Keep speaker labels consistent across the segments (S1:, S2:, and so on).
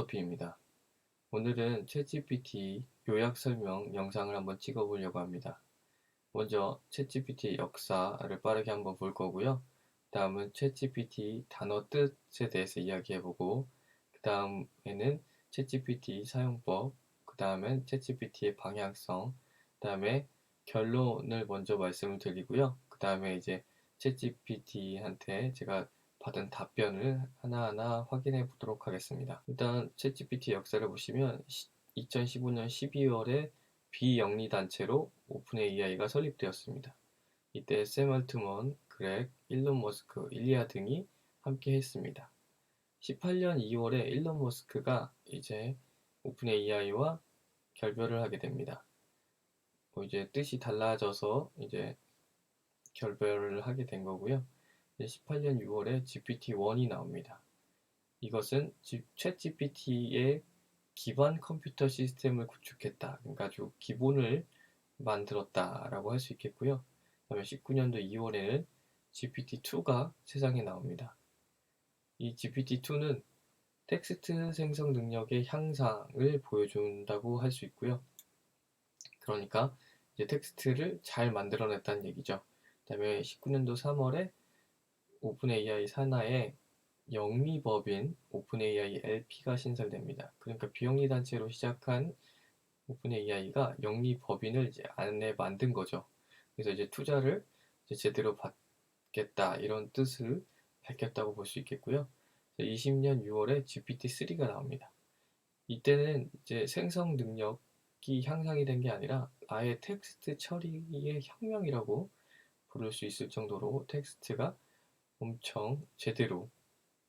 S1: 피입니다. 오늘은 챗GPT 요약 설명 영상을 한번 찍어 보려고 합니다. 먼저 챗GPT의 역사를 빠르게 한번 볼 거고요. 다음은 챗GPT 단어 뜻에 대해서 이야기해 보고, 그 다음에는 챗GPT 사용법, 그 다음엔 챗GPT의 방향성, 그 다음에 결론을 먼저 말씀을 드리고요. 그 다음에 이제 챗GPT한테 제가 받은 답변을 하나하나 확인해 보도록 하겠습니다. 일단 챗GPT 역사를 보시면 2015년 12월에 비영리 단체로 오픈 AI가 설립되었습니다. 이때 샘 알트먼, 그렉, 일론 머스크, 일리아 등이 함께 했습니다. 18년 2월에 일론 머스크가 이제 오픈 AI와 결별을 하게 됩니다. 이제 뜻이 달라져서 이제 결별을 하게 된 거고요. 18년 6월에 GPT-1이 나옵니다. 이것은 챗 GPT의 기반 컴퓨터 시스템을 구축했다. 그러니까 아주 기본을 만들었다라고 할 수 있겠고요. 그다음에 19년도 2월에는 GPT-2가 세상에 나옵니다. 이 GPT-2는 텍스트 생성 능력의 향상을 보여준다고 할 수 있고요. 그러니까 이제 텍스트를 잘 만들어냈다는 얘기죠. 그다음에 19년도 3월에 오픈AI 산하에 영리법인 오픈AI LP가 신설됩니다. 그러니까 비영리 단체로 시작한 오픈AI가 영리법인을 이제 안에 만든 거죠. 그래서 이제 투자를 이제 제대로 받겠다 이런 뜻을 밝혔다고 볼 수 있겠고요. 20년 6월에 GPT-3가 나옵니다. 이때는 이제 생성 능력이 향상이 된 게 아니라 아예 텍스트 처리의 혁명이라고 부를 수 있을 정도로 텍스트가 엄청 제대로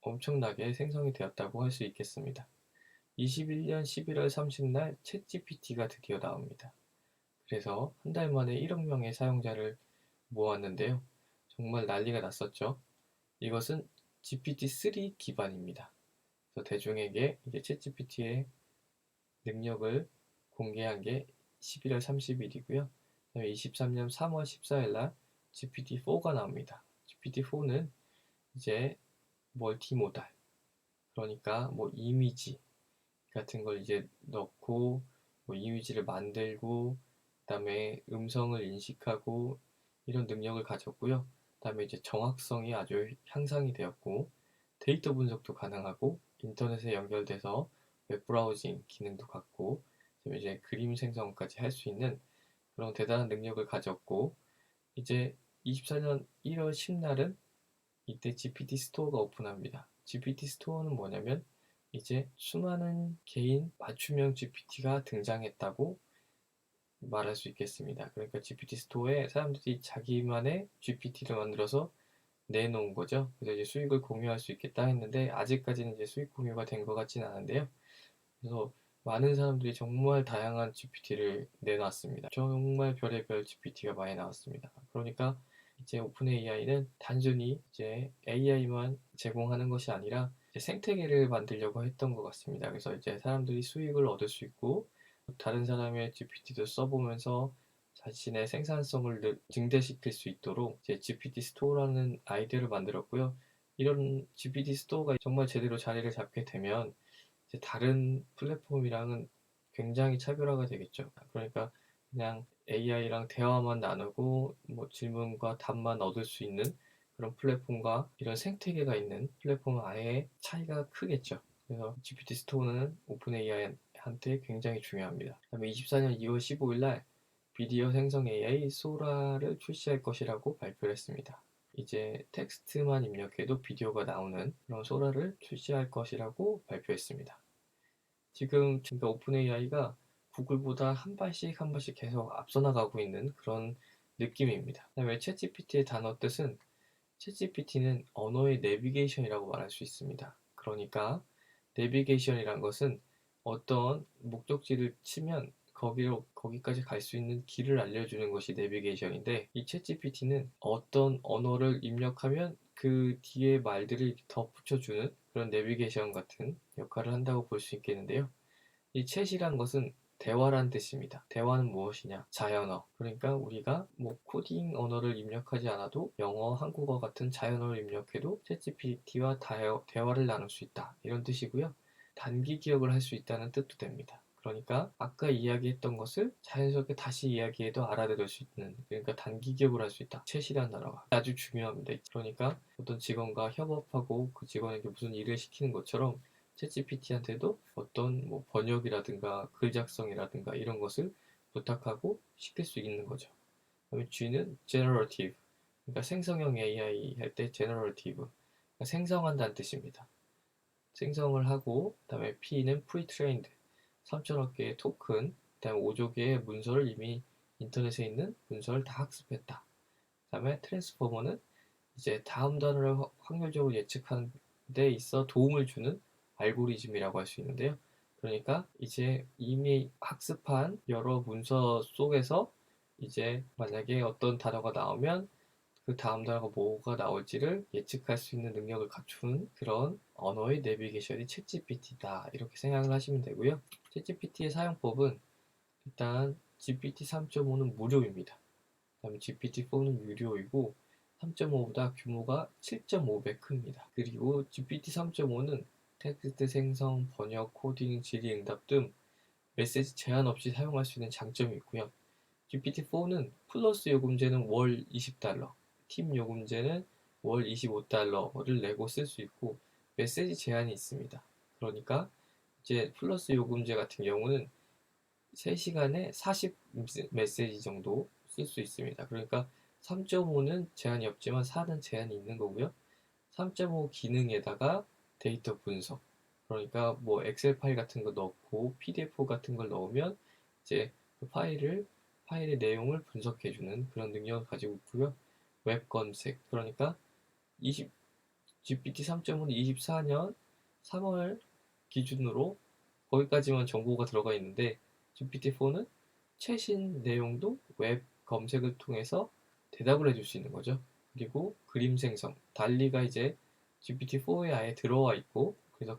S1: 엄청나게 생성이 되었다고 할 수 있겠습니다. 21년 11월 30날 챗GPT가 드디어 나옵니다. 그래서 한 달 만에 1억 명의 사용자를 모았는데요. 정말 난리가 났었죠. 이것은 GPT-3 기반입니다. 그래서 대중에게 이제 챗GPT의 능력을 공개한 게 11월 30일이고요. 그다음에 23년 3월 14일 날 GPT-4가 나옵니다. GPT-4는 이제 멀티모달, 그러니까 뭐 이미지 같은 걸 이제 넣고 뭐 이미지를 만들고 그다음에 음성을 인식하고 이런 능력을 가졌고요. 그다음에 이제 정확성이 아주 향상이 되었고 데이터 분석도 가능하고 인터넷에 연결돼서 웹브라우징 기능도 갖고 이제 그림 생성까지 할 수 있는 그런 대단한 능력을 가졌고, 이제 24년 1월 10날은 이때 GPT 스토어가 오픈합니다. GPT 스토어는 뭐냐면 이제 수많은 개인 맞춤형 GPT가 등장했다고 말할 수 있겠습니다. 그러니까 GPT 스토어에 사람들이 자기만의 GPT를 만들어서 내놓은 거죠. 그래서 이제 수익을 공유할 수 있겠다 했는데 아직까지는 이제 수익 공유가 된 것 같지는 않은데요. 그래서 많은 사람들이 정말 다양한 GPT를 내놨습니다. 정말 별의별 GPT가 많이 나왔습니다. 그러니까 이제 오픈 AI는 단순히 이제 AI만 제공하는 것이 아니라 이제 생태계를 만들려고 했던 것 같습니다. 그래서 이제 사람들이 수익을 얻을 수 있고 다른 사람의 GPT도 써보면서 자신의 생산성을 증대시킬 수 있도록 이제 GPT 스토어라는 아이디어를 만들었고요. 이런 GPT 스토어가 정말 제대로 자리를 잡게 되면 이제 다른 플랫폼이랑은 굉장히 차별화가 되겠죠. 그러니까 그냥 AI랑 대화만 나누고 뭐 질문과 답만 얻을 수 있는 그런 플랫폼과 이런 생태계가 있는 플랫폼은 아예 차이가 크겠죠. 그래서 GPT 스토어는 오픈 AI한테 굉장히 중요합니다. 그다음에 24년 2월 15일 날 비디오 생성 AI 소라를 출시할 것이라고 발표를 했습니다. 이제 텍스트만 입력해도 비디오가 나오는 그런 소라를 출시할 것이라고 발표했습니다. 지금 그러니까 오픈 AI가 구글보다 한 발씩 한 발씩 계속 앞서 나가고 있는 그런 느낌입니다. 그다음에 챗GPT의 단어 뜻은 챗GPT는 언어의 내비게이션이라고 말할 수 있습니다. 그러니까 내비게이션이란 것은 어떤 목적지를 치면 거기까지 갈 수 있는 길을 알려주는 것이 내비게이션인데, 이 챗GPT는 어떤 언어를 입력하면 그 뒤에 말들을 더 붙여주는 그런 내비게이션 같은 역할을 한다고 볼 수 있겠는데요. 이 챗이란 것은 대화란 뜻입니다. 대화는 무엇이냐? 자연어. 그러니까 우리가 뭐 코딩 언어를 입력하지 않아도 영어, 한국어 같은 자연어를 입력해도 챗GPT와 대화를 나눌 수 있다. 이런 뜻이고요. 단기 기억을 할 수 있다는 뜻도 됩니다. 그러니까 아까 이야기했던 것을 자연스럽게 다시 이야기해도 알아들을 수 있는, 그러니까 단기 기억을 할 수 있다. 챗이라는 단어가 아주 중요합니다. 그러니까 어떤 직원과 협업하고 그 직원에게 무슨 일을 시키는 것처럼 챗GPT한테도 어떤 뭐 번역이라든가 글 작성이라든가 이런 것을 부탁하고 시킬 수 있는 거죠. 그다음에 G는 generative, 그러니까 생성형 AI 할 때 generative, 그러니까 생성한다는 뜻입니다. 생성을 하고, 그다음에 P는 pre-trained, 3천억 개의 토큰, 그다음에 5조 개의 문서를 이미 인터넷에 있는 문서를 다 학습했다. 그다음에 트랜스포머는 이제 다음 단어를 확률적으로 예측하는 데 있어 도움을 주는 알고리즘이라고 할 수 있는데요. 그러니까 이제 이미 학습한 여러 문서 속에서 이제 만약에 어떤 단어가 나오면 그 다음 단어가 뭐가 나올지를 예측할 수 있는 능력을 갖춘 그런 언어의 내비게이션이 챗GPT다. 이렇게 생각을 하시면 되고요. 챗GPT의 사용법은 일단 GPT 3.5는 무료입니다. 그다음에 GPT-4는 유료이고 3.5보다 규모가 7.5배 큽니다. 그리고 GPT 3.5는 텍스트 생성, 번역, 코딩, 질의응답 등 메시지 제한 없이 사용할 수 있는 장점이 있고요. GPT-4는 플러스 요금제는 월 20달러, 팀 요금제는 월 25달러를 내고 쓸 수 있고 메시지 제한이 있습니다. 그러니까 이제 플러스 요금제 같은 경우는 3시간에 40 메시지 정도 쓸 수 있습니다. 그러니까 3.5는 제한이 없지만 4는 제한이 있는 거고요. 3.5 기능에다가 데이터 분석. 그러니까 뭐 엑셀 파일 같은 거 넣고 PDF 같은 걸 넣으면 이제 그 파일의 내용을 분석해주는 그런 능력을 가지고 있고요. 웹 검색. 그러니까 20, GPT 3.5는 24년 3월 기준으로 거기까지만 정보가 들어가 있는데 GPT-4는 최신 내용도 웹 검색을 통해서 대답을 해줄 수 있는 거죠. 그리고 그림 생성. 달리가 이제 GPT-4에 아예 들어와 있고 그래서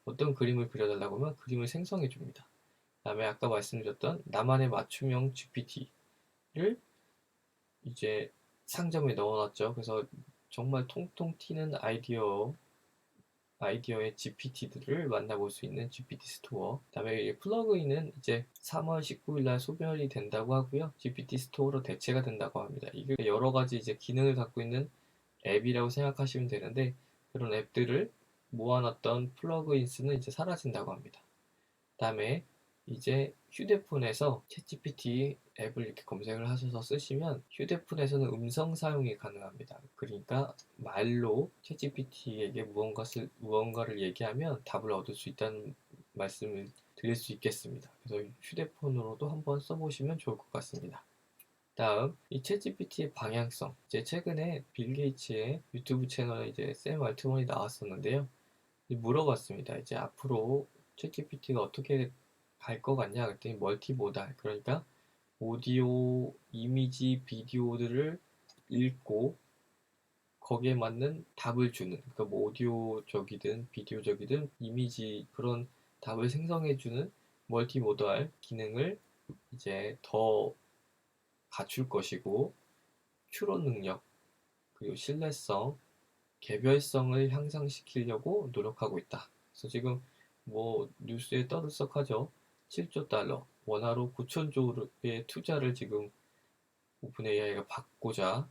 S1: 어떤 그림을 그려달라고 하면 그림을 생성해 줍니다. 그다음에 아까 말씀드렸던 나만의 맞춤형 GPT를 이제 상점에 넣어놨죠. 그래서 정말 통통 튀는 아이디어의 GPT들을 만나볼 수 있는 GPT 스토어. 그다음에 플러그인은 이제 3월 19일 날 소멸이 된다고 하고요. GPT 스토어로 대체가 된다고 합니다. 이게 여러 가지 이제 기능을 갖고 있는 앱이라고 생각하시면 되는데 그런 앱들을 모아놨던 플러그인스는 이제 사라진다고 합니다. 그다음에 이제 휴대폰에서 챗GPT 앱을 이렇게 검색을 하셔서 쓰시면 휴대폰에서는 음성 사용이 가능합니다. 그러니까 말로 챗GPT에게 무언가를 얘기하면 답을 얻을 수 있다는 말씀을 드릴 수 있겠습니다. 그래서 휴대폰으로도 한번 써보시면 좋을 것 같습니다. 다음, 이 챗GPT의 방향성. 이제 최근에 빌 게이츠의 유튜브 채널에 이제 샘 알트먼이 나왔었는데요. 물어봤습니다. 이제 앞으로 챗GPT가 어떻게 갈 것 같냐? 그랬더니 멀티모달, 그러니까 오디오, 이미지, 비디오들을 읽고 거기에 맞는 답을 주는, 그러니까 뭐 오디오적이든 비디오적이든 이미지 그런 답을 생성해주는 멀티모달 기능을 이제 더 갖출 것이고 추론 능력, 그리고 신뢰성, 개별성을 향상시키려고 노력하고 있다. 그래서 지금 뭐 뉴스에 떠들썩하죠. 7조 달러, 원화로 9천조의 투자를 지금 오픈 AI가 받고자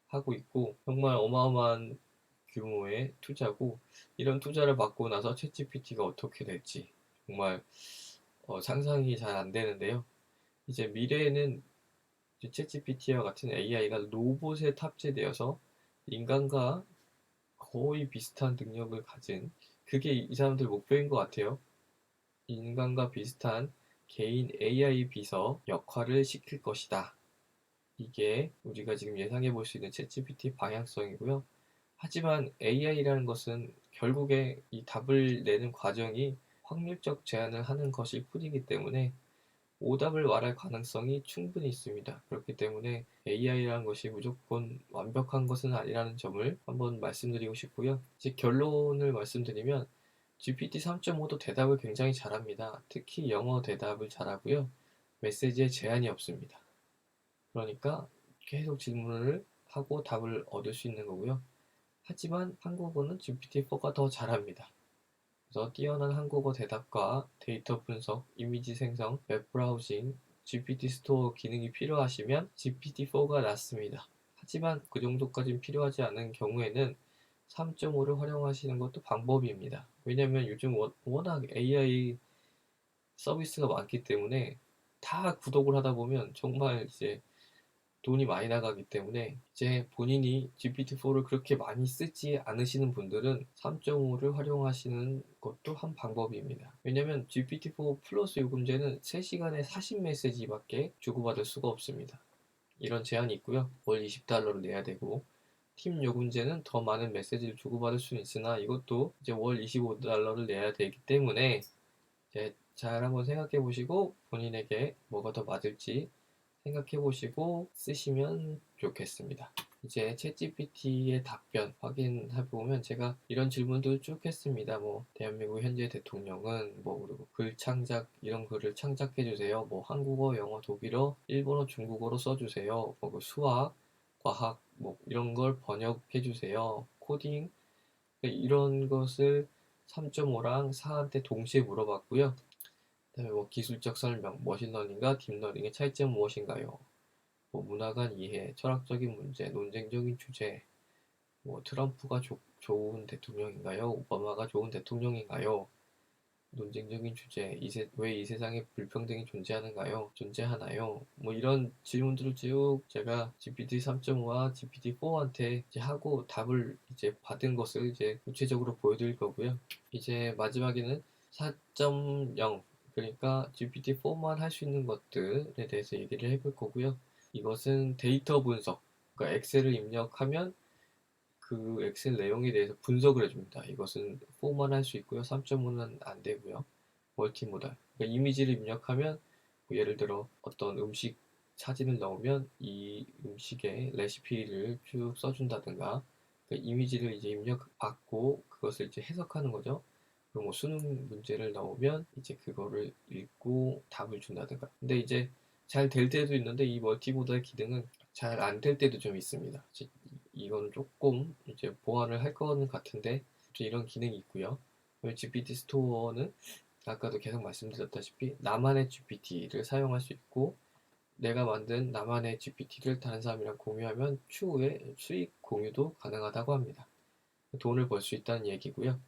S1: 하고 있고 정말 어마어마한 규모의 투자고 이런 투자를 받고 나서 챗GPT가 어떻게 될지 정말 상상이 잘 안 되는데요. 이제 미래에는 챗GPT와 같은 AI가 로봇에 탑재되어서 인간과 거의 비슷한 능력을 가진 그게 이 사람들 목표인 것 같아요. 인간과 비슷한 개인 AI 비서 역할을 시킬 것이다. 이게 우리가 지금 예상해 볼 수 있는 챗GPT 방향성이고요. 하지만 AI라는 것은 결국에 이 답을 내는 과정이 확률적 제한을 하는 것일 뿐이기 때문에 오답을 말할 가능성이 충분히 있습니다. 그렇기 때문에 AI라는 것이 무조건 완벽한 것은 아니라는 점을 한번 말씀드리고 싶고요. 이제 결론을 말씀드리면 GPT 3.5도 대답을 굉장히 잘합니다. 특히 영어 대답을 잘하고요. 메시지에 제한이 없습니다. 그러니까 계속 질문을 하고 답을 얻을 수 있는 거고요. 하지만 한국어는 GPT-4가 더 잘합니다. 그래서 뛰어난 한국어 대답과 데이터 분석, 이미지 생성, 웹 브라우징, GPT 스토어 기능이 필요하시면 GPT-4가 낫습니다. 하지만 그 정도까지는 필요하지 않은 경우에는 3.5를 활용하시는 것도 방법입니다. 왜냐하면 요즘 워낙 AI 서비스가 많기 때문에 다 구독을 하다 보면 정말 이제 돈이 많이 나가기 때문에 이제 본인이 GPT-4를 그렇게 많이 쓰지 않으시는 분들은 3.5를 활용하시는 것도 한 방법입니다. 왜냐면 GPT-4 플러스 요금제는 3시간에 40메시지밖에 주고받을 수가 없습니다. 이런 제한이 있고요. 월 $20를 내야 되고 팀 요금제는 더 많은 메시지를 주고받을 수는 있으나 이것도 이제 월 $25를 내야 되기 때문에 이제 잘 한번 생각해 보시고 본인에게 뭐가 더 맞을지 생각해 보시고 쓰시면 좋겠습니다. 이제 챗GPT의 답변 확인해 보면 제가 이런 질문들 쭉 했습니다. 뭐 대한민국 현재 대통령은 뭐 그리고 글 창작 이런 글을 창작해 주세요. 뭐 한국어, 영어, 독일어, 일본어, 중국어로 써 주세요. 뭐 수학, 과학 뭐 이런 걸 번역해 주세요. 코딩 이런 것을 3.5랑 4한테 동시에 물어봤고요. 그다음에 뭐 기술적 설명, 머신러닝과 딥러닝의 차이점은 무엇인가요? 뭐 문화관 이해, 철학적인 문제, 논쟁적인 주제, 뭐 트럼프가 좋은 대통령인가요? 오바마가 좋은 대통령인가요? 논쟁적인 주제, 왜 이 세상에 불평등이 존재하는가요? 존재하나요? 뭐 이런 질문들을 쭉 제가 GPT 3.5와 GPT 4한테 이제 하고 답을 이제 받은 것을 이제 구체적으로 보여드릴 거고요. 이제 마지막에는 4.0 그러니까 GPT-4만 할 수 있는 것들에 대해서 얘기를 해볼 거고요. 이것은 데이터 분석, 그러니까 엑셀을 입력하면 그 엑셀 내용에 대해서 분석을 해줍니다. 이것은 4만 할 수 있고요. 3.5는 안 되고요. 멀티모달, 그러니까 이미지를 입력하면 뭐 예를 들어 어떤 음식 사진을 넣으면 이 음식의 레시피를 쭉 써준다든가 그러니까 이미지를 이제 입력받고 그것을 이제 해석하는 거죠. 그리고 뭐 수능 문제를 넣으면 이제 그거를 읽고 답을 준다든가. 근데 이제 잘 될 때도 있는데 이 멀티모달 기능은 잘 안 될 때도 좀 있습니다. 이거는 조금 이제 보완을 할 거는 같은데 이런 기능이 있고요. GPT 스토어는 아까도 계속 말씀드렸다시피 나만의 GPT를 사용할 수 있고 내가 만든 나만의 GPT를 다른 사람이랑 공유하면 추후에 수익 공유도 가능하다고 합니다. 돈을 벌 수 있다는 얘기고요.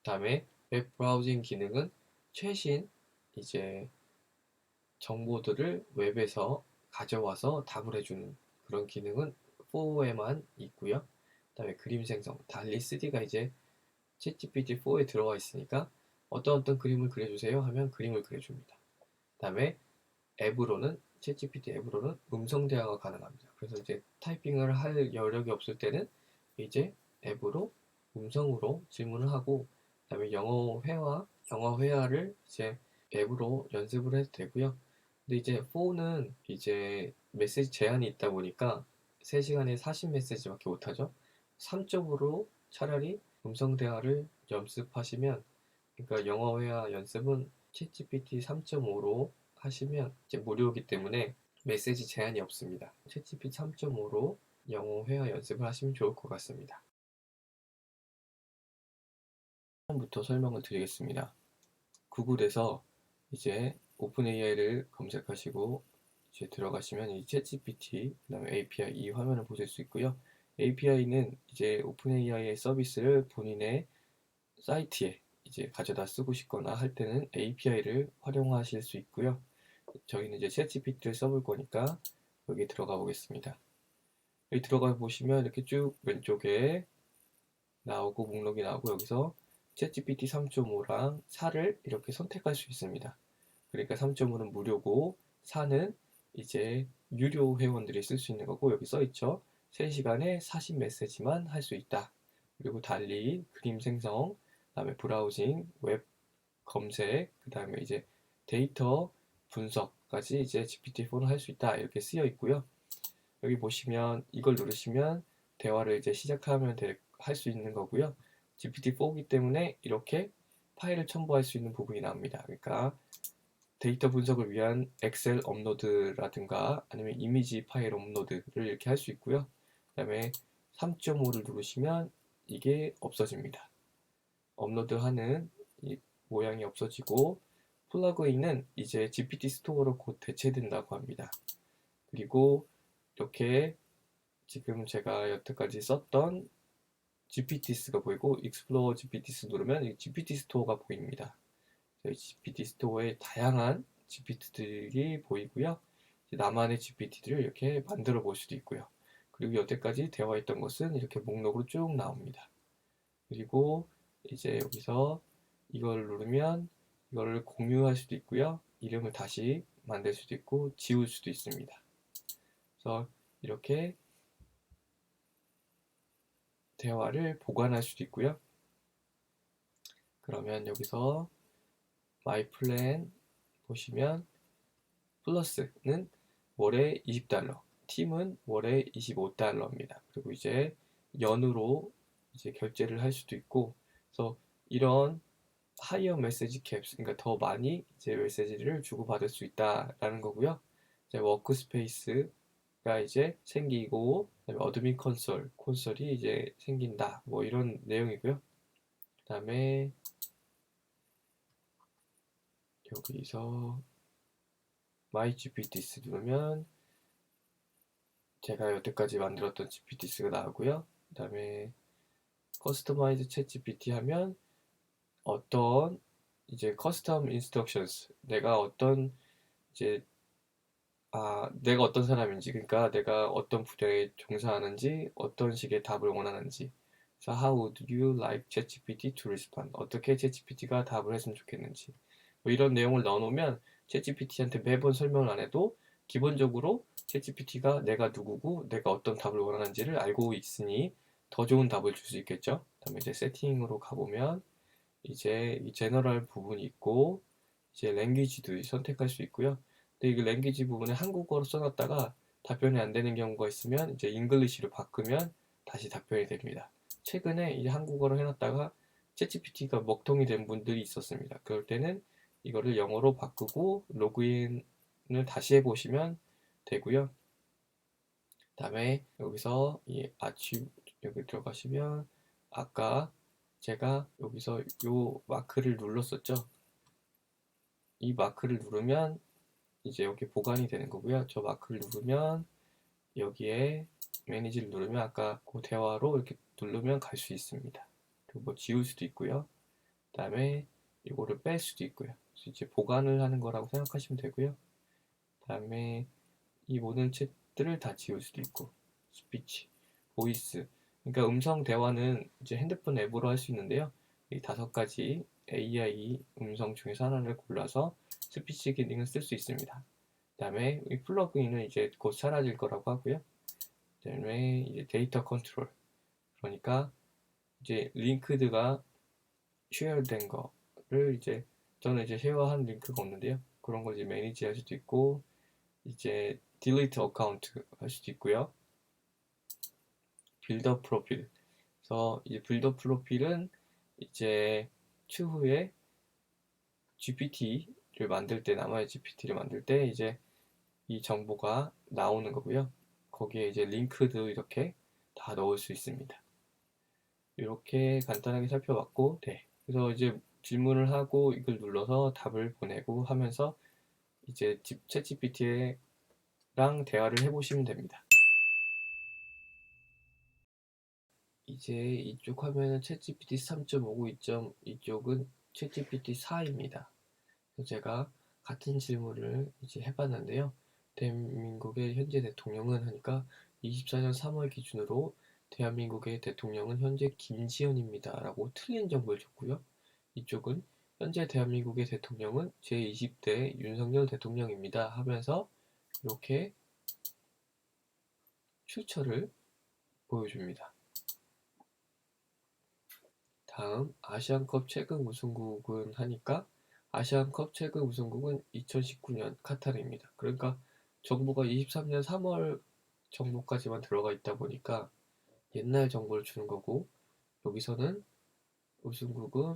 S1: 다음에 웹 브라우징 기능은 최신 이제 정보들을 웹에서 가져와서 답을 해주는 그런 기능은 4에만 있고요. 그다음에 그림 생성, 달리 3D가 이제 챗GPT 4에 들어가 있으니까 어떤 그림을 그려주세요 하면 그림을 그려줍니다. 그다음에 앱으로는 챗GPT 앱으로는 음성 대화가 가능합니다. 그래서 이제 타이핑을 할 여력이 없을 때는 이제 앱으로 음성으로 질문을 하고 그다음에 영어 회화를 이제 앱으로 연습을 해도 되고요. 근데 이제 4는 이제 메시지 제한이 있다 보니까 3시간에 40메시지밖에 못하죠. 3.5로 차라리 음성 대화를 연습하시면 그러니까 영어 회화 연습은 챗GPT 3.5로 하시면 이제 무료이기 때문에 메시지 제한이 없습니다. 챗GPT 3.5로 영어 회화 연습을 하시면 좋을 것 같습니다. 처음부터 설명을 드리겠습니다. 구글에서 이제 오픈AI를 검색하시고 이제 들어가시면 이 챗GPT 그다음에 API 이 화면을 보실 수 있고요. API는 이제 오픈AI의 서비스를 본인의 사이트에 이제 가져다 쓰고 싶거나 할 때는 API를 활용하실 수 있고요. 저희는 이제 챗GPT를 써볼 거니까 여기 들어가 보겠습니다. 여기 들어가 보시면 이렇게 쭉 왼쪽에 나오고 목록이 나오고 여기서 챗GPT 3.5랑 4를 이렇게 선택할 수 있습니다. 그러니까 3.5는 무료고 4는 이제 유료 회원들이 쓸 수 있는 거고 여기 써 있죠. 3시간에 40메시지만 할 수 있다. 그리고 달리 그림 생성, 그다음에 브라우징, 웹 검색, 그다음에 이제 데이터 분석까지 이제 GPT-4는 할 수 있다. 이렇게 쓰여 있고요. 여기 보시면 이걸 누르시면 대화를 이제 시작하면 할 수 있는 거고요. GPT-4이기 때문에 이렇게 파일을 첨부할 수 있는 부분이 나옵니다. 그러니까 데이터 분석을 위한 엑셀 업로드라든가 아니면 이미지 파일 업로드를 이렇게 할 수 있고요. 그 다음에 3.5를 누르시면 이게 없어집니다. 업로드하는 이 모양이 없어지고 플러그인은 이제 GPT 스토어로 곧 대체된다고 합니다. 그리고 이렇게 지금 제가 여태까지 썼던 GPTs가 보이고 익스플로어 GPTs 누르면 이 GPT 스토어가 보입니다. GPT 스토어에 다양한 GPT들이 보이고요. 나만의 GPT들을 이렇게 만들어 볼 수도 있고요. 그리고 여태까지 대화했던 것은 이렇게 목록으로 쭉 나옵니다. 그리고 이제 여기서 이걸 누르면 이거를 공유할 수도 있고요. 이름을 다시 만들 수도 있고 지울 수도 있습니다. 그래서 이렇게 대화를 보관할 수도 있고요. 그러면 여기서 마이 플랜 보시면 플러스는 월에 $20, 팀은 월에 $25입니다. 그리고 이제 연으로 이제 결제를 할 수도 있고, 그래서 이런 하이어 메시지 캡스, 그러니까 더 많이 이제 메시지를 주고받을 수 있다라는 거고요. 이제 워크스페이스가 이제 생기고, 그다음에 어드민 콘솔이 이제 생긴다. 뭐 이런 내용이고요. 그다음에 여기서 마이 GPTs 누르면 제가 여태까지 만들었던 GPTs가 나오고요. 그 다음에 커스터마이즈 챗 GPT 하면 어떤 이제 커스텀 인스트럭션스 내가 어떤 이제 내가 어떤 사람인지 그러니까 내가 어떤 분야에 종사하는지 어떤 식의 답을 원하는지 그래서 How would you like ChatGPT to respond? 어떻게 ChatGPT가 답을 했으면 좋겠는지 뭐 이런 내용을 넣어놓으면 ChatGPT한테 매번 설명을 안 해도 기본적으로 ChatGPT가 내가 누구고 내가 어떤 답을 원하는지를 알고 있으니 더 좋은 답을 줄 수 있겠죠. 그다음에 이제 세팅으로 가보면 이제 이 제너럴 부분이 있고 이제 랭귀지도 선택할 수 있고요. 근데 이 랭귀지 부분에 한국어로 써놨다가 답변이 안 되는 경우가 있으면 이제 잉글리시로 바꾸면 다시 답변이 됩니다. 최근에 이제 한국어로 해놨다가 챗GPT가 먹통이 된 분들이 있었습니다. 그럴 때는 이거를 영어로 바꾸고 로그인을 다시 해보시면 되고요. 다음에 여기서 이 아치 여기 들어가시면 아까 제가 여기서 요 마크를 눌렀었죠. 이 마크를 누르면 이제 여기 보관이 되는 거고요. 저 마크를 누르면 여기에 매니지를 누르면 아까 그 대화로 이렇게 누르면 갈 수 있습니다. 그리고 뭐 지울 수도 있고요. 그 다음에 이거를 뺄 수도 있고요. 그래서 이제 보관을 하는 거라고 생각하시면 되고요. 그 다음에 이 모든 챗들을 다 지울 수도 있고 스피치, 보이스 그러니까 음성 대화는 이제 핸드폰 앱으로 할 수 있는데요. 이 5가지 AI 음성 중에서 하나를 골라서 스피치 기능을 쓸 수 있습니다. 그 다음에 이 플러그인은 이제 곧 사라질 거라고 하고요. 그 다음에 이제 데이터 컨트롤 그러니까 이제 링크드가 쉐어된 거를 이제 저는 이제 쉐어한 링크가 없는데요. 그런 걸 이제 매니지 할 수도 있고 이제 딜리트 어카운트 할 수도 있고요. 빌더 프로필 그래서 이 빌더 프로필은 이제 추후에 GPT를 만들 때 나머지 GPT를 만들 때 이제 이 정보가 나오는 거고요. 거기에 이제 링크도 이렇게 다 넣을 수 있습니다. 이렇게 간단하게 살펴봤고, 네. 그래서 이제 질문을 하고 이걸 눌러서 답을 보내고 하면서 이제 챗 GPT랑 대화를 해보시면 됩니다. 이제 이쪽 화면은 챗GPT 3.5고 이쪽은 챗GPT 4입니다. 제가 같은 질문을 이제 해봤는데요. 대한민국의 현재 대통령은 하니까 24년 3월 기준으로 대한민국의 대통령은 현재 김지현입니다. 라고 틀린 정보를 줬고요. 이쪽은 현재 대한민국의 대통령은 제20대 윤석열 대통령입니다. 하면서 이렇게 출처를 보여줍니다. 다음 아시안컵 최근 우승국은 하니까 아시안컵 최근 우승국은 2019년 카타르입니다. 그러니까 정보가 23년 3월 정보까지만 들어가 있다 보니까 옛날 정보를 주는 거고 여기서는 우승국은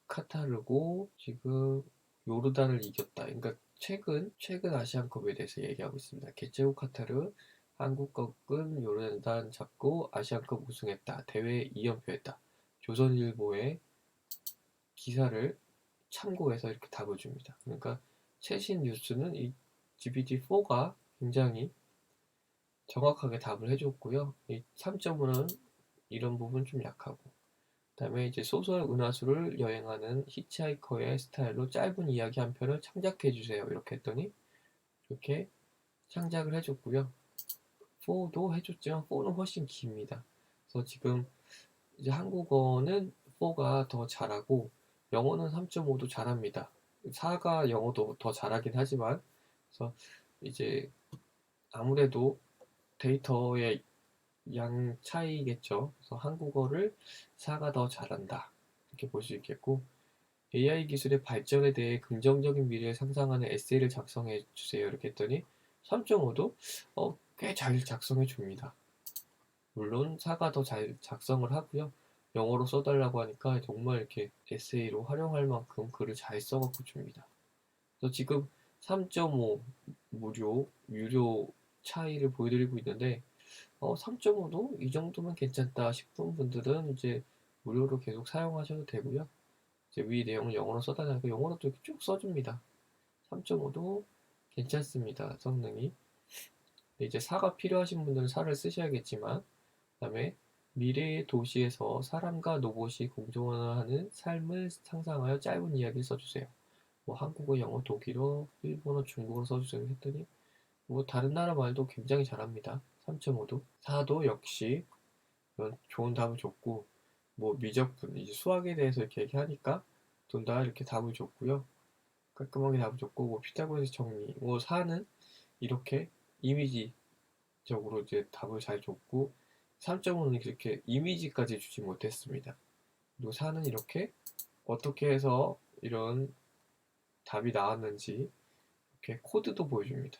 S1: 카타르고 지금 요르단을 이겼다. 그러니까 최근 아시안컵에 대해서 얘기하고 있습니다. 개최국 카타르, 한국 거은 요르단 잡고 아시안컵 우승했다. 대회 2연패했다. 조선일보의 기사를 참고해서 이렇게 답을 줍니다. 그러니까 최신 뉴스는 이 GPT-4가 굉장히 정확하게 답을 해줬고요. 이 3.5는 이런 부분 좀 약하고, 그다음에 이제 소설 은하수를 여행하는 히치하이커의 스타일로 짧은 이야기 한 편을 창작해 주세요. 이렇게 했더니 이렇게 창작을 해줬고요. 4도 해줬지만 4는 훨씬 깁니다. 그래서 지금 이제 한국어는 4가 더 잘하고 영어는 3.5도 잘합니다. 4가 영어도 더 잘하긴 하지만, 그래서 이제 아무래도 데이터의 양 차이겠죠. 그래서 한국어를 4가 더 잘한다, 이렇게 볼 수 있겠고, AI 기술의 발전에 대해 긍정적인 미래를 상상하는 에세이를 작성해 주세요. 이렇게 했더니 3.5도 꽤 잘 작성해 줍니다. 물론 4가 더 잘 작성을 하고요. 영어로 써달라고 하니까 정말 이렇게 에세이로 활용할 만큼 글을 잘 써갖고 줍니다. 그래서 지금 3.5 무료, 유료 차이를 보여드리고 있는데, 3.5도 이 정도면 괜찮다 싶은 분들은 이제 무료로 계속 사용하셔도 되고요. 이제 위 내용을 영어로 써달라니까 영어로도 이렇게 쭉 써줍니다. 3.5도 괜찮습니다. 성능이. 이제 4가 필요하신 분들은 4를 쓰셔야겠지만, 그다음에 미래의 도시에서 사람과 로봇이 공존하는 삶을 상상하여 짧은 이야기를 써주세요. 뭐 한국어, 영어, 독일어, 일본어, 중국어로 써주세요 했더니 뭐 다른 나라 말도 굉장히 잘합니다. 3.5도. 4도 역시 이런 좋은 답을 줬고, 뭐 미적분, 이제 수학에 대해서 이렇게 얘기하니까 둘 다 이렇게 답을 줬고요. 깔끔하게 답을 줬고, 뭐 피타고라스 정리, 뭐 4는 이렇게 이미지적으로 이제 답을 잘 줬고, 3.5는 이렇게 이미지까지 주지 못했습니다. 그리고 4는 이렇게 어떻게 해서 이런 답이 나왔는지 이렇게 코드도 보여줍니다.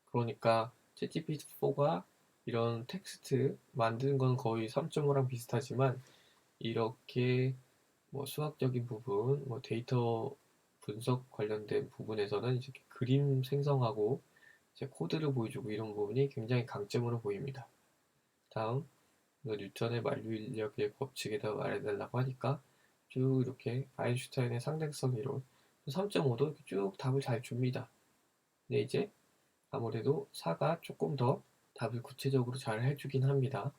S1: 그러니까 챗GPT-4가 이런 텍스트 만드는 건 거의 3.5랑 비슷하지만, 이렇게 뭐 수학적인 부분, 뭐 데이터 분석 관련된 부분에서는 이렇게 그림 생성하고 이제 코드를 보여주고 이런 부분이 굉장히 강점으로 보입니다. 다음, 뉴턴의 만류인력의 법칙에 대해 말해달라고 하니까 쭉 이렇게 아인슈타인의 상대성 이론 3.5도 이렇게 쭉 답을 잘 줍니다. 근데 이제 아무래도 4가 조금 더 답을 구체적으로 잘 해주긴 합니다.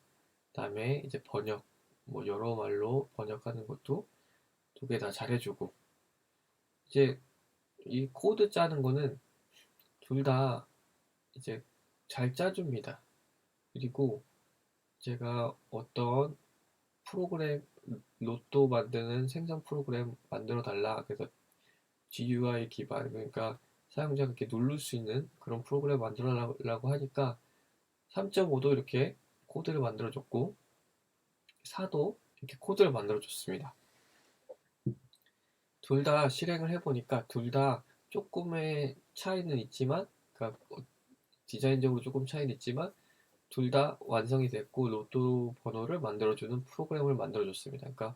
S1: 그 다음에 이제 번역, 뭐 여러 말로 번역하는 것도 두 개 다 잘해주고, 이제 이 코드 짜는 거는 둘 다 이제 잘 짜줍니다. 그리고 제가 어떤 프로그램, 로또 만드는 생성 프로그램 만들어 달라, 그래서 GUI 기반, 그러니까 사용자가 이렇게 누를 수 있는 그런 프로그램 만들어 달라고 하니까 3.5도 이렇게 코드를 만들어 줬고, 4도 이렇게 코드를 만들어 줬습니다. 둘 다 실행을 해보니까 둘 다 조금의 차이는 있지만, 그러니까 디자인적으로 조금 차이는 있지만 둘 다 완성이 됐고 로또 번호를 만들어주는 프로그램을 만들어줬습니다. 그러니까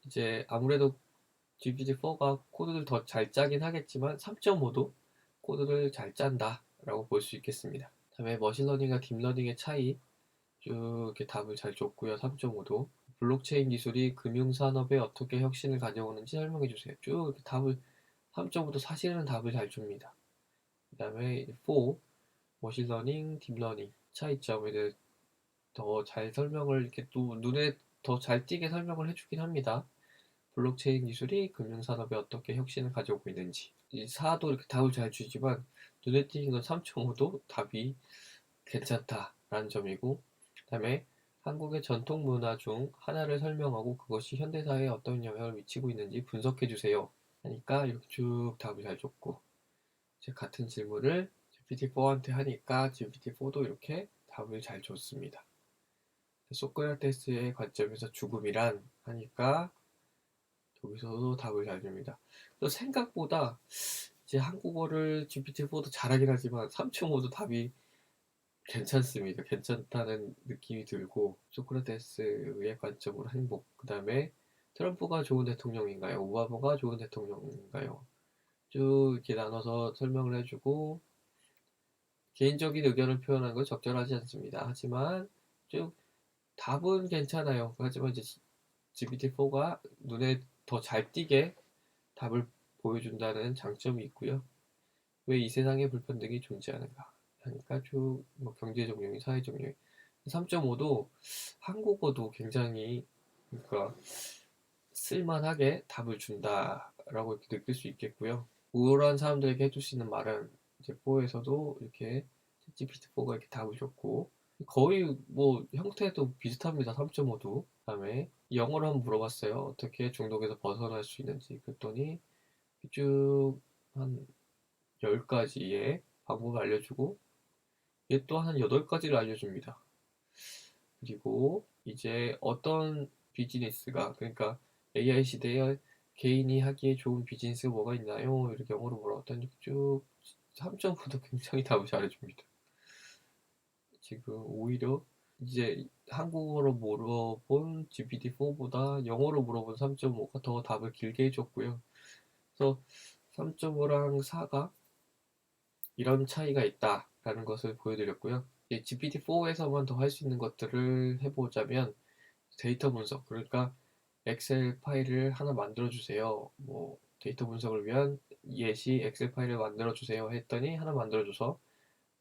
S1: 이제 아무래도 GPT-4가 코드를 더 잘 짜긴 하겠지만 3.5도 코드를 잘 짠다 라고 볼 수 있겠습니다. 다음에 머신러닝과 딥러닝의 차이 쭉 이렇게 답을 잘 줬고요. 3.5도 블록체인 기술이 금융산업에 어떻게 혁신을 가져오는지 설명해 주세요. 쭉 이렇게 답을 3.5도 사실은 답을 잘 줍니다. 그 다음에 4 머신러닝, 딥러닝 차이점에 대해 더 잘 설명을 이렇게 또 눈에 더 잘 띄게 설명을 해주긴 합니다. 블록체인 기술이 금융산업에 어떻게 혁신을 가져오고 있는지. 이 4도 이렇게 답을 잘 주지만 눈에 띄는 건 3.5도 답이 괜찮다라는 점이고, 그 다음에 한국의 전통 문화 중 하나를 설명하고 그것이 현대사회에 어떤 영향을 미치고 있는지 분석해 주세요 하니까 이렇게 쭉 답을 잘 줬고, 이제 같은 질문을 GPT-4한테 하니까 GPT-4도 이렇게 답을 잘 줬습니다. 소크라테스의 관점에서 죽음이란 하니까 여기서도 답을 잘 줍니다. 또 생각보다 이제 한국어를 GPT-4도 잘하긴 하지만 3.5도 답이 괜찮습니다. 괜찮다는 느낌이 들고, 소크라테스의 관점으로 행복, 그 다음에 트럼프가 좋은 대통령인가요? 오바마가 좋은 대통령인가요? 쭉 이렇게 나눠서 설명을 해주고, 개인적인 의견을 표현하는 건 적절하지 않습니다. 하지만 쭉 답은 괜찮아요. 하지만 이제 GPT-4가 눈에 더 잘 띄게 답을 보여준다는 장점이 있고요. 왜 이 세상에 불평등이 존재하는가 하니까 쭉 뭐 경제적 요인, 사회적 요인. 3.5도 한국어도 굉장히 그러니까 쓸만하게 답을 준다라고 이렇게 느낄 수 있겠고요. 우울한 사람들에게 해줄 수 있는 말은 이제 4에서도 이렇게 GPT-4가 이렇게 답을 줬고 거의 뭐 형태도 비슷합니다. 3.5도. 그다음에 영어로 한번 물어봤어요. 어떻게 중독에서 벗어날 수 있는지. 그랬더니 쭉 한 10가지의 방법을 알려주고 얘 또 한 8가지를 알려줍니다. 그리고 이제 어떤 비즈니스가 그러니까 AI 시대에 개인이 하기에 좋은 비즈니스가 뭐가 있나요? 이렇게 영어로 물어봤더니 쭉 3.5도 굉장히 답을 잘해줍니다. 지금 오히려 이제 한국어로 물어본 GPT-4보다 영어로 물어본 3.5가 더 답을 길게 해줬고요. 그래서 3.5랑 4가 이런 차이가 있다라는 것을 보여드렸고요. GPT-4에서만 더 할 수 있는 것들을 해보자면 데이터 분석, 그러니까 엑셀 파일을 하나 만들어 주세요. 뭐 데이터 분석을 위한 예시 엑셀 파일을 만들어 주세요 했더니 하나 만들어 줘서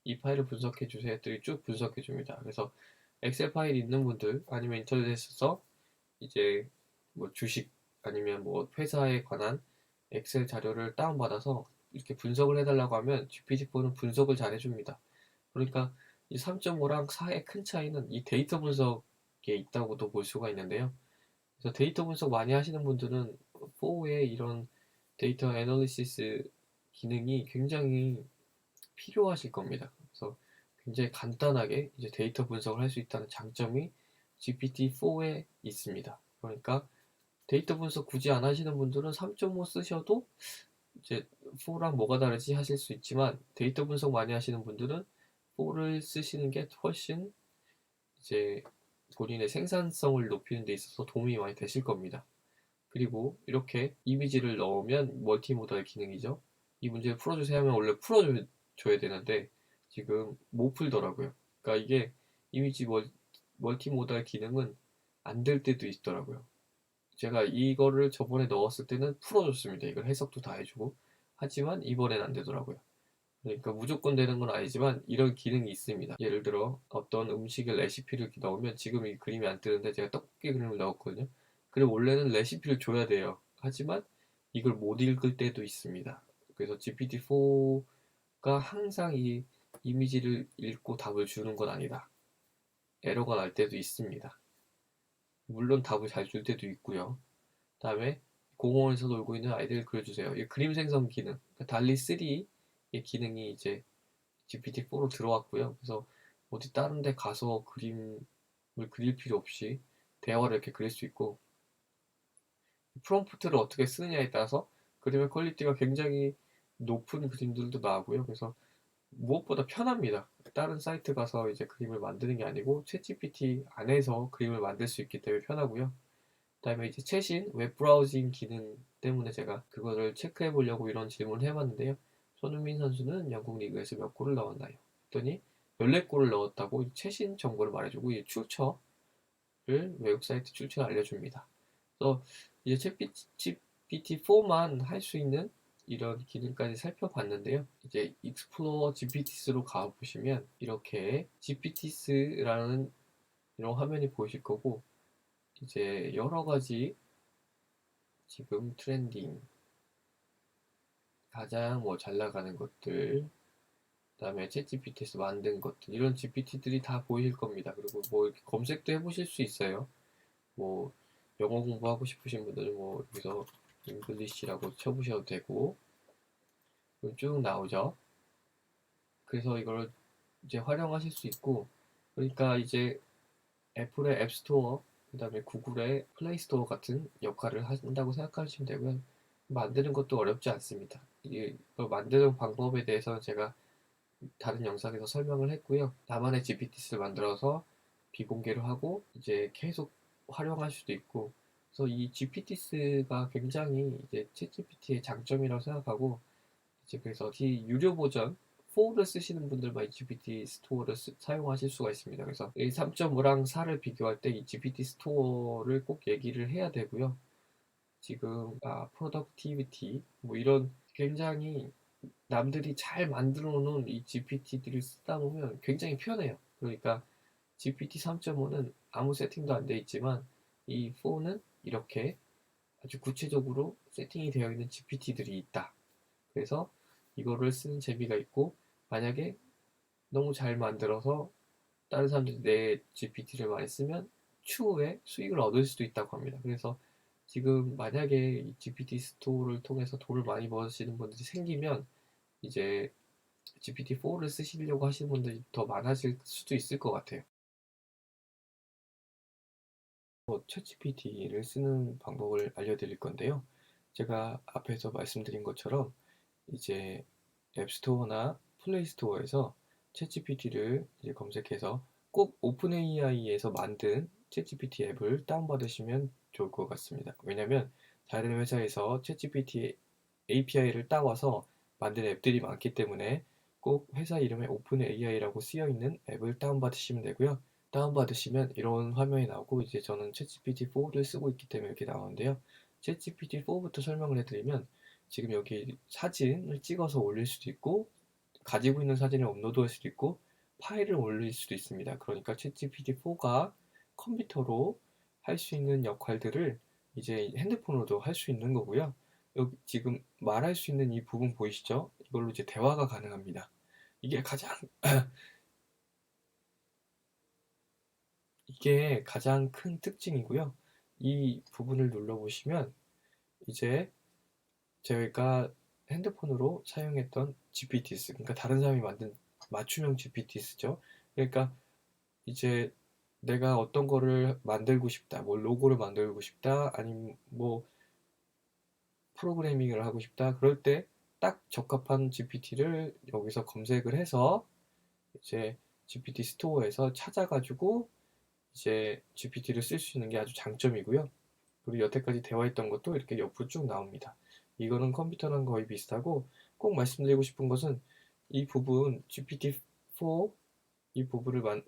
S1: 이 파일을 분석해 주세요 했더니 쭉 분석해 줍니다. 그래서 엑셀 파일 있는 분들 아니면 인터넷에서 이제 뭐 주식 아니면 뭐 회사에 관한 엑셀 자료를 다운받아서 이렇게 분석을 해달라고 하면 GPT-4는 분석을 잘 해줍니다. 그러니까 이 3.5랑 4의 큰 차이는 이 데이터 분석에 있다고도 볼 수가 있는데요. 그래서 데이터 분석 많이 하시는 분들은 4의 이런 데이터 애널리시스 기능이 굉장히 필요하실 겁니다. 그래서 굉장히 간단하게 이제 데이터 분석을 할 수 있다는 장점이 GPT-4에 있습니다. 그러니까 데이터 분석 굳이 안 하시는 분들은 3.5 쓰셔도 이제 4랑 뭐가 다르지 하실 수 있지만 데이터 분석 많이 하시는 분들은 4를 쓰시는 게 훨씬 이제 본인의 생산성을 높이는 데 있어서 도움이 많이 되실 겁니다. 그리고 이렇게 이미지를 넣으면 멀티모달 기능이죠. 이 문제를 풀어주세요 하면 원래 풀어줘야 되는데 지금 못 풀더라고요. 그러니까 이게 이미지 멀티모달 기능은 안 될 때도 있더라고요. 제가 이거를 저번에 넣었을 때는 풀어줬습니다. 이걸 해석도 다 해주고. 하지만 이번엔 안 되더라고요. 그러니까 무조건 되는 건 아니지만 이런 기능이 있습니다. 예를 들어 어떤 음식의 레시피를 넣으면 지금 이 그림이 안 뜨는데 제가 떡볶이 그림을 넣었거든요. 그리고 원래는 레시피를 줘야 돼요. 하지만 이걸 못 읽을 때도 있습니다. 그래서 GPT-4가 항상 이 이미지를 읽고 답을 주는 건 아니다. 에러가 날 때도 있습니다. 물론 답을 잘 줄 때도 있고요. 다음에 공원에서 놀고 있는 아이들을 그려주세요. 이 그림 생성 기능, 그러니까 달리 3의 기능이 이제 GPT-4로 들어왔고요. 그래서 어디 다른 데 가서 그림을 그릴 필요 없이 대화를 이렇게 그릴 수 있고 프롬프트를 어떻게 쓰느냐에 따라서 그림의 퀄리티가 굉장히 높은 그림들도 나오고요. 그래서 무엇보다 편합니다. 다른 사이트 가서 이제 그림을 만드는 게 아니고 챗GPT 안에서 그림을 만들 수 있기 때문에 편하고요. 그다음에 이제 최신 웹 브라우징 기능 때문에 제가 그거를 체크해 보려고 이런 질문을 해봤는데요. 손흥민 선수는 영국 리그에서 몇 골을 넣었나요? 했더니 14골을 넣었다고 최신 정보를 말해주고 이 출처를 외국 사이트 출처를 알려줍니다. 그래서 이제 GPT-4만 할 수 있는 이런 기능까지 살펴봤는데요. 이제 익스플로어 GPTs로 가보시면 이렇게 GPTs라는 이런 화면이 보이실 거고 이제 여러 가지 지금 트렌딩 가장 뭐 잘 나가는 것들 그다음에 챗GPT에서 만든 것들 이런 GPT들이 다 보이실 겁니다. 그리고 뭐 이렇게 검색도 해보실 수 있어요. 뭐 영어 공부하고 싶으신 분들은 뭐 여기서 잉글리시라고 쳐보셔도 되고 쭉 나오죠. 그래서 이걸 이제 활용하실 수 있고 그러니까 이제 애플의 앱스토어 그다음에 구글의 플레이스토어 같은 역할을 한다고 생각하시면 되고요. 만드는 것도 어렵지 않습니다. 이걸 만드는 방법에 대해서는 제가 다른 영상에서 설명을 했고요. 나만의 GPT를 만들어서 비공개로 하고 이제 계속 활용할 수도 있고 그래서 이 GPT가 굉장히 이제 챗GPT의 장점이라고 생각하고 이제 그래서 이 유료 버전 4를 쓰시는 분들만 이 GPT 스토어를 사용하실 수가 있습니다. 그래서 이 3.5랑 4를 비교할 때 이 GPT 스토어를 꼭 얘기를 해야 되고요. 지금 프로덕티비티 뭐 이런 굉장히 남들이 잘 만들어 놓은 이 GPT들을 쓰다 보면 굉장히 편해요. 그러니까 GPT 3.5는 아무 세팅도 안 돼 있지만 이 4는 이렇게 아주 구체적으로 세팅이 되어 있는 GPT들이 있다. 그래서 이거를 쓰는 재미가 있고, 만약에 너무 잘 만들어서 다른 사람들이 내 GPT를 많이 쓰면 추후에 수익을 얻을 수도 있다고 합니다. 그래서 지금 만약에 이 GPT 스토어를 통해서 돈을 많이 버시는 분들이 생기면 이제 GPT-4를 쓰시려고 하시는 분들이 더 많아질 수도 있을 것 같아요. 챗GPT를 쓰는 방법을 알려드릴 건데요. 제가 앞에서 말씀드린 것처럼 이제 앱스토어나 플레이스토어에서 챗GPT를 이제 검색해서 꼭 오픈AI에서 만든 챗GPT 앱을 다운받으시면 좋을 것 같습니다. 왜냐면 다른 회사에서 챗GPT API를 따와서 만든 앱들이 많기 때문에 꼭 회사 이름에 오픈AI라고 쓰여 있는 앱을 다운받으시면 되고요. 다운받으시면 이런 화면이 나오고, 이제 저는 챗GPT4를 쓰고 있기 때문에 이렇게 나오는데요. 챗GPT4부터 설명을 해드리면, 지금 여기 사진을 찍어서 올릴 수도 있고, 가지고 있는 사진을 업로드할 수도 있고, 파일을 올릴 수도 있습니다. 그러니까 챗GPT4가 컴퓨터로 할 수 있는 역할들을 이제 핸드폰으로도 할 수 있는 거고요. 여기 지금 말할 수 있는 이 부분 보이시죠? 이걸로 이제 대화가 가능합니다. 이게 가장 이게 가장 큰 특징이고요. 이 부분을 눌러보시면 이제 저희가 핸드폰으로 사용했던 GPTs, 그러니까 다른 사람이 만든 맞춤형 GPTs죠. 그러니까 이제 내가 어떤 거를 만들고 싶다, 뭐 로고를 만들고 싶다, 아니면 뭐 프로그래밍을 하고 싶다, 그럴 때 딱 적합한 GPT를 여기서 검색을 해서 이제 GPT 스토어에서 찾아가지고 이제 GPT를 쓸 수 있는 게 아주 장점이고요. 그리고 여태까지 대화했던 것도 이렇게 옆으로 쭉 나옵니다. 이거는 컴퓨터랑 거의 비슷하고, 꼭 말씀드리고 싶은 것은 이 부분 GPT-4 이 부분을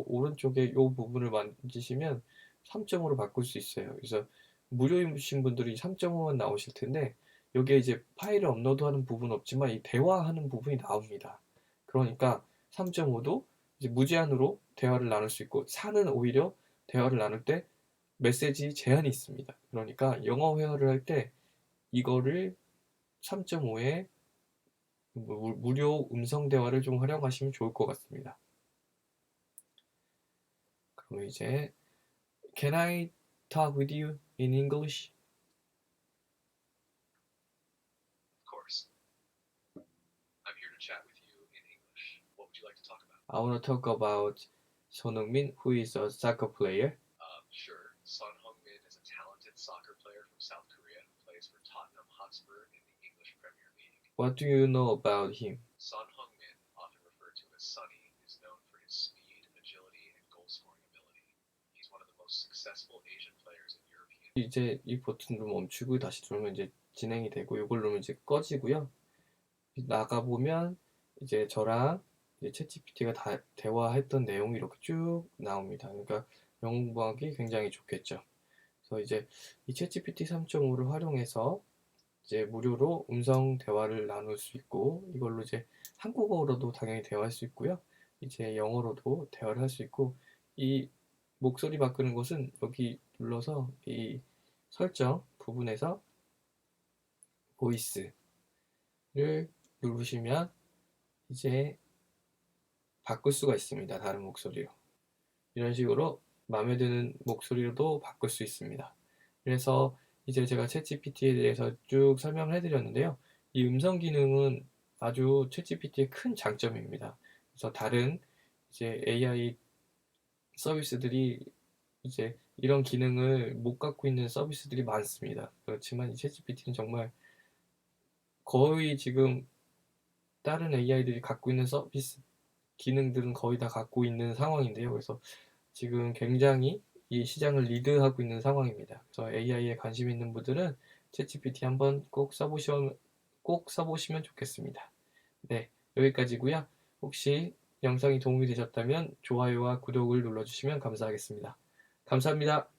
S1: 오른쪽에 이 부분을 만지시면 3.5로 바꿀 수 있어요. 그래서 무료이신 분들이 3.5만 나오실 텐데, 여기에 이제 파일을 업로드하는 부분은 없지만 이 대화하는 부분이 나옵니다. 그러니까 3.5도 이제 무제한으로 대화를 나눌 수 있고, 4는 오히려 대화를 나눌 때 메시지 제한이 있습니다. 그러니까 영어 회화를 할 때 이거를 3.5에 무료 음성 대화를 좀 활용하시면 좋을 것 같습니다. 그럼 이제 Can I talk with you in English?
S2: Of course. I'm here to chat with you in English. What would you like to talk about?
S1: I want to talk about Son Heung-min, who is a soccer player.
S2: Sure. Son Heung-min is a talented soccer player from South Korea who plays for Tottenham Hotspur in the English Premier League.
S1: What do you know about him?
S2: Son Heung-min, often referred to as Sonny, is known for his speed, agility, and goal-scoring ability. He's one of the most successful Asian players in European.
S1: 이제 이 버튼을 멈추고 다시 누르면 이제 진행이 되고, 이걸 누르면 이제 꺼지고요. 나가보면 이제 저랑 이제 챗GPT가 다 대화했던 내용이 이렇게 쭉 나옵니다. 그러니까 영어 공부하기 굉장히 좋겠죠. 그래서 이제 이 챗GPT 3.5를 활용해서 이제 무료로 음성 대화를 나눌 수 있고, 이걸로 이제 한국어로도 당연히 대화할 수 있고요. 이제 영어로도 대화를 할 수 있고, 이 목소리 바꾸는 것은 여기 눌러서 이 설정 부분에서 보이스를 누르시면 이제 바꿀 수가 있습니다. 다른 목소리로. 이런 식으로 마음에 드는 목소리로도 바꿀 수 있습니다. 그래서 이제 제가 챗GPT에 대해서 쭉 설명을 해드렸는데요. 이 음성 기능은 아주 챗GPT의 큰 장점입니다. 그래서 다른 이제 AI 서비스들이 이제 이런 기능을 못 갖고 있는 서비스들이 많습니다. 그렇지만 이 챗GPT는 정말 거의 지금 다른 AI들이 갖고 있는 서비스 기능들은 거의 다 갖고 있는 상황인데요. 그래서 지금 굉장히 이 시장을 리드하고 있는 상황입니다. 그래서 AI에 관심 있는 분들은 챗GPT 한번 꼭 써보시면 좋겠습니다. 네, 여기까지고요. 혹시 영상이 도움이 되셨다면 좋아요와 구독을 눌러주시면 감사하겠습니다. 감사합니다.